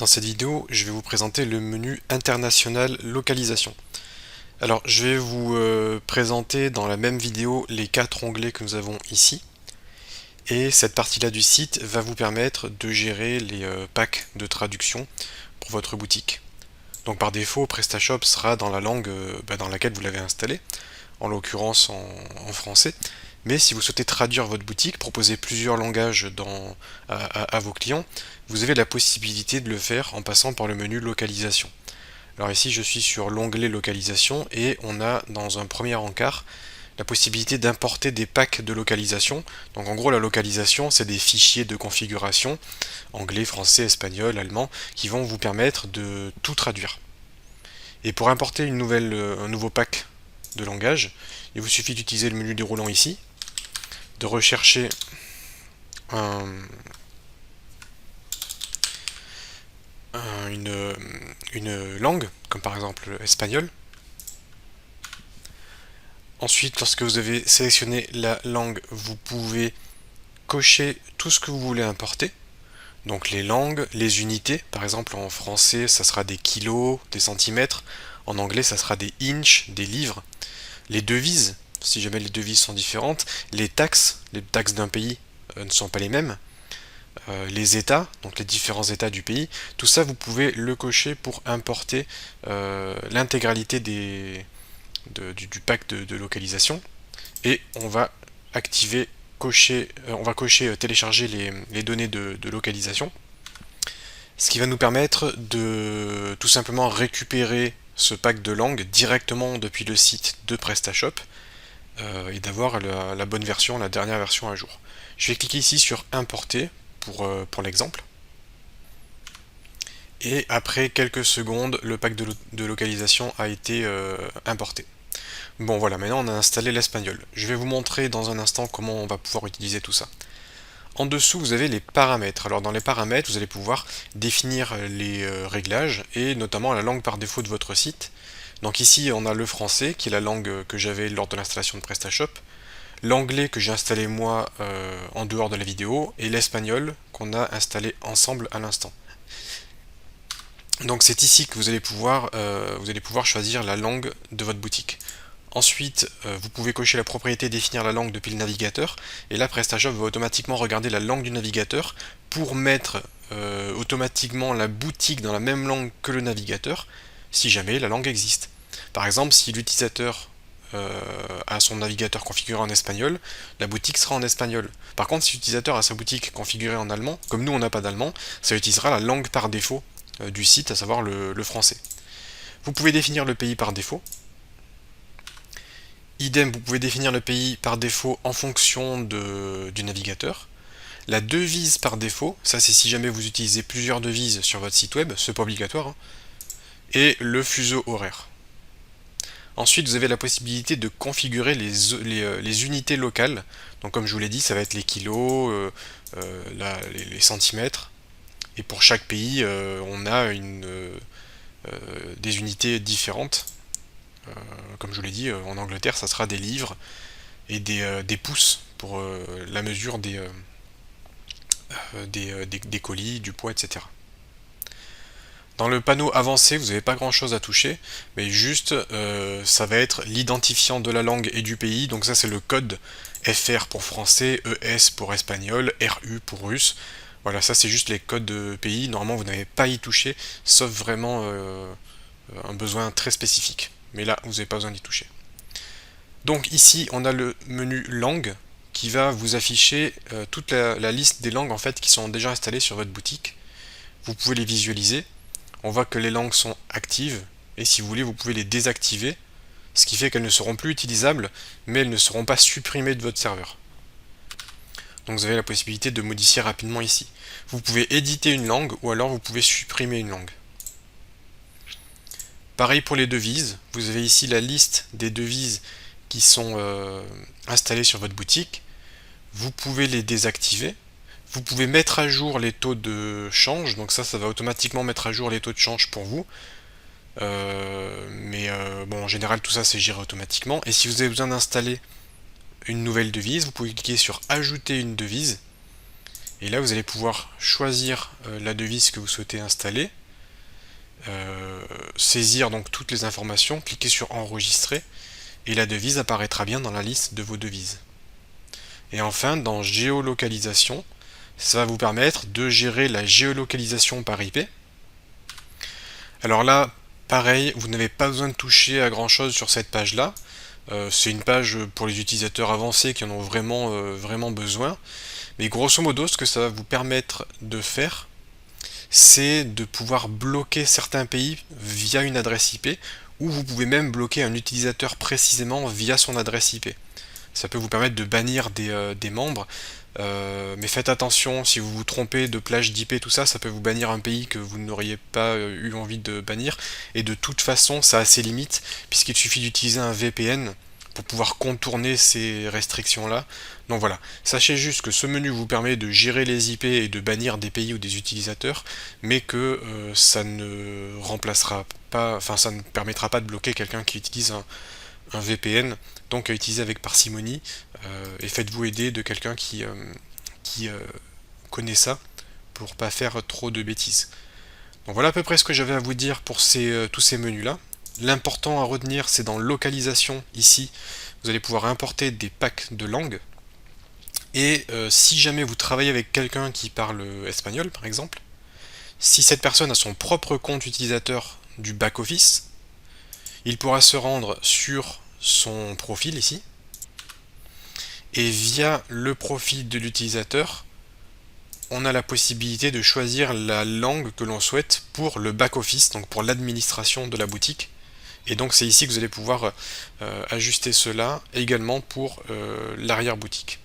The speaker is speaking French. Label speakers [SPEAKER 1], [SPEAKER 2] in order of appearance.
[SPEAKER 1] Dans cette vidéo, je vais vous présenter le menu international localisation. Alors, je vais vous présenter dans la même vidéo les 4 onglets que nous avons ici. Et cette partie-là du site va vous permettre de gérer les packs de traduction pour votre boutique. Donc par défaut, PrestaShop sera dans la langue dans laquelle vous l'avez installé, en l'occurrence en français. Mais si vous souhaitez traduire votre boutique, proposer plusieurs langages à vos clients, vous avez la possibilité de le faire en passant par le menu localisation. Alors ici je suis sur l'onglet localisation et on a dans un premier encart la possibilité d'importer des packs de localisation. Donc en gros la localisation c'est des fichiers de configuration anglais, français, espagnol, allemand qui vont vous permettre de tout traduire. Et pour importer un nouveau pack de langage, il vous suffit d'utiliser le menu déroulant ici, de rechercher une langue, comme par exemple espagnol. Ensuite, lorsque vous avez sélectionné la langue, vous pouvez cocher tout ce que vous voulez importer. Donc les langues, les unités, par exemple en français ça sera des kilos, des centimètres, en anglais ça sera des inches, des livres. Les devises, si jamais les devises sont différentes, les taxes d'un pays ne sont pas les mêmes, les états, donc les différents états du pays, tout ça vous pouvez le cocher pour importer l'intégralité du pack de localisation, et on va cocher, télécharger les données de localisation, ce qui va nous permettre de tout simplement récupérer ce pack de langue directement depuis le site de PrestaShop et d'avoir la bonne version, la dernière version à jour. Je vais cliquer ici sur importer pour l'exemple. Et après quelques secondes, le pack de localisation a été importé. Bon voilà, maintenant on a installé l'espagnol. Je vais vous montrer dans un instant comment on va pouvoir utiliser tout ça. En dessous, vous avez les paramètres. Alors dans les paramètres, vous allez pouvoir définir les réglages et notamment la langue par défaut de votre site. Donc ici, on a le français, qui est la langue que j'avais lors de l'installation de PrestaShop, l'anglais que j'ai installé moi en dehors de la vidéo, et l'espagnol qu'on a installé ensemble à l'instant. Donc c'est ici que vous allez pouvoir choisir la langue de votre boutique. Ensuite, vous pouvez cocher la propriété définir la langue depuis le navigateur, et là PrestaShop va automatiquement regarder la langue du navigateur pour mettre automatiquement la boutique dans la même langue que le navigateur, si jamais la langue existe. Par exemple, si l'utilisateur a son navigateur configuré en espagnol, la boutique sera en espagnol. Par contre, si l'utilisateur a sa boutique configurée en allemand, comme nous on n'a pas d'allemand, ça utilisera la langue par défaut du site, à savoir le français. Vous pouvez définir le pays par défaut. Idem, vous pouvez définir le pays par défaut en fonction du navigateur. La devise par défaut, ça c'est si jamais vous utilisez plusieurs devises sur votre site web, c'est pas obligatoire, hein. Et le fuseau horaire. Ensuite, vous avez la possibilité de configurer les unités locales. Donc comme je vous l'ai dit, ça va être les kilos, les centimètres. Et pour chaque pays, on a des unités différentes. Comme je vous l'ai dit, en Angleterre, ça sera des livres et des pouces pour la mesure des colis, du poids, etc. Dans le panneau avancé, vous n'avez pas grand chose à toucher, mais juste ça va être l'identifiant de la langue et du pays. Donc ça c'est le code FR pour français, ES pour espagnol, RU pour russe. Voilà, ça c'est juste les codes de pays. Normalement vous n'avez pas à y toucher, sauf vraiment un besoin très spécifique. Mais là, vous n'avez pas besoin d'y toucher. Donc ici, on a le menu langue qui va vous afficher toute la liste des langues en fait qui sont déjà installées sur votre boutique. Vous pouvez les visualiser. On voit que les langues sont actives et si vous voulez, vous pouvez les désactiver, ce qui fait qu'elles ne seront plus utilisables, mais elles ne seront pas supprimées de votre serveur. Donc vous avez la possibilité de modifier rapidement ici. Vous pouvez éditer une langue ou alors vous pouvez supprimer une langue. Pareil pour les devises, vous avez ici la liste des devises qui sont installées sur votre boutique. Vous pouvez les désactiver. Vous pouvez mettre à jour les taux de change, donc ça va automatiquement mettre à jour les taux de change pour vous. Bon, en général tout ça c'est géré automatiquement. Et si vous avez besoin d'installer une nouvelle devise, vous pouvez cliquer sur ajouter une devise. Et là, vous allez pouvoir choisir la devise que vous souhaitez installer, saisir donc toutes les informations, cliquer sur enregistrer, et la devise apparaîtra bien dans la liste de vos devises. Et enfin, dans géolocalisation, ça va vous permettre de gérer la géolocalisation par IP. Alors là, pareil, vous n'avez pas besoin de toucher à grand chose sur cette page-là. C'est une page pour les utilisateurs avancés qui en ont vraiment besoin. Mais grosso modo, ce que ça va vous permettre de faire, c'est de pouvoir bloquer certains pays via une adresse IP, ou vous pouvez même bloquer un utilisateur précisément via son adresse IP. Ça peut vous permettre de bannir des membres, mais faites attention, si vous vous trompez de plage d'IP, tout ça, ça peut vous bannir un pays que vous n'auriez pas eu envie de bannir, et de toute façon, ça a ses limites, puisqu'il suffit d'utiliser un VPN pour pouvoir contourner ces restrictions-là. Donc voilà, sachez juste que ce menu vous permet de gérer les IP et de bannir des pays ou des utilisateurs, mais que ça ne remplacera pas, enfin ça ne permettra pas de bloquer quelqu'un qui utilise un VPN, donc à utiliser avec parcimonie, et faites-vous aider de quelqu'un qui connaît ça pour pas faire trop de bêtises. Donc voilà à peu près ce que j'avais à vous dire pour tous ces menus là. L'important à retenir, c'est dans localisation ici, vous allez pouvoir importer des packs de langue, et si jamais vous travaillez avec quelqu'un qui parle espagnol par exemple, si cette personne a son propre compte utilisateur du back-office, il pourra se rendre sur son profil ici, et via le profil de l'utilisateur, on a la possibilité de choisir la langue que l'on souhaite pour le back-office, donc pour l'administration de la boutique. Et donc c'est ici que vous allez pouvoir ajuster cela également pour l'arrière-boutique.